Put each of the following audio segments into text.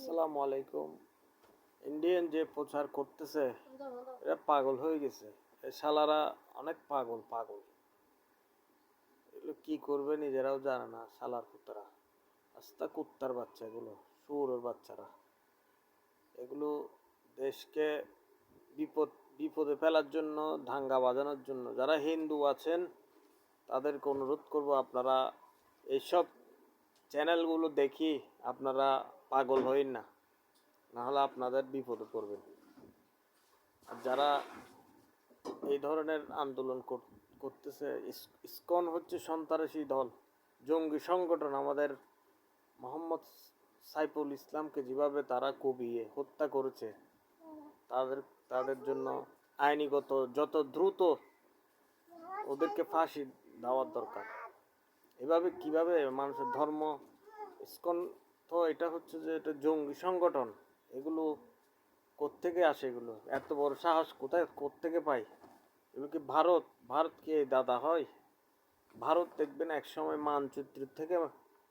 আসসালামু আলাইকুম। ইন্ডিয়ান যে প্রচার করতেছে এরা পাগল হয়ে গেছে। এই শালারা অনেক পাগল পাগল। এগুলো কি করবে নিজেরাও জানে না। শালার কুত্তারা, আস্তা কুত্তার বাচ্চা এগুলো, শুয়োরের বাচ্চারা। এগুলো দেশকে বিপদ বিপদে ফেলার জন্য, দাঙ্গা বাজানোর জন্য। যারা হিন্দু আছেন তাদেরকে অনুরোধ করব, আপনারা এইসব চ্যানেলগুলো দেখি আপনারা পাগল হইন না, নাহলে আপনাদের বিপদে পড়বেন। আর যারা এই ধরনের আন্দোলন করতেছে, ইসকন হচ্ছে সন্ত্রাসী দল, জঙ্গি সংগঠন। আমাদের মোহাম্মদ সাইফুল ইসলামকে যেভাবে তারা কুপিয়ে হত্যা করেছে, তাদের তাদের জন্য আইনিগত যত দ্রুত ওদেরকে ফাঁসি দেওয়ার দরকার। এভাবে কিভাবে মানুষের ধর্ম, ইসকন তো এটা হচ্ছে যে এটা জঙ্গি সংগঠন। এগুলো কোত্থেকে আসে? এগুলো এত বড় সাহস কোত্থেকে পায়? এগুলো কি ভারত কি দাদা হয়? ভারত দেখবেন এক সময় মানচিত্র থেকে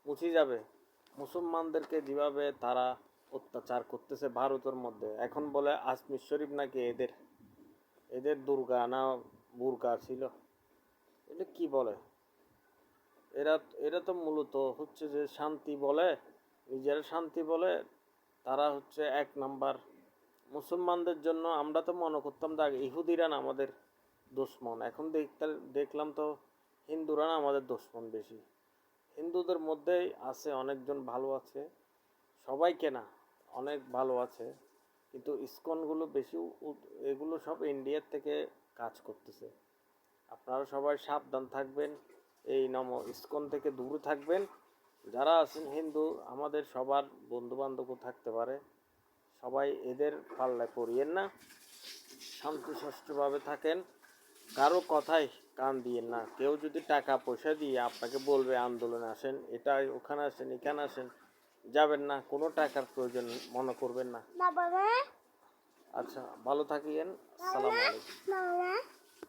মুছে যাবে। মুসলমানদেরকে যেভাবে তারা অত্যাচার করতেছে ভারতের মধ্যে, এখন বলে আজমির শরীফ নাকি এদের এদের দুর্গা না বুর্গা ছিল। এটা কি বলে? এরা এরা তো মূলত হচ্ছে যে শান্তি বলে, নিজেরা শান্তি বলে। তারা হচ্ছে এক নাম্বার মুসলমানদের জন্য। আমরা তো মনে করতাম যে ইহুদিরা না আমাদের দুশ্মন, এখন দেখলাম তো হিন্দুরা না আমাদের দুশ্মন বেশি। হিন্দুদের মধ্যেই আছে অনেকজন ভালো আছে, সবাইকে না, অনেক ভালো আছে। কিন্তু ইসকনগুলো বেশি এগুলো সব ইন্ডিয়ার থেকে কাজ করতেছে। আপনারা সবাই সাবধান থাকবেন, এই ইসকন থেকে দূরে থাকবেন। যারা আছেন হিন্দু, আমাদের সবার বন্ধু বান্ধবও থাকতে পারে, সবাই এদের পাল্লায় পড়িয়েন না। শান্তিশিষ্টভাবে থাকেন, কারো কথায় কান দিয়েন না। কেউ যদি টাকা পয়সা দিয়ে আপনাকে বলবে আন্দোলনে আসেন, এটা ওখানে আসেন, এখানে আসেন, যাবেন না। কোনো টাকার প্রয়োজন মনে করবেন না। আচ্ছা, ভালো থাকিয়েন। আসসালামু আলাইকুম।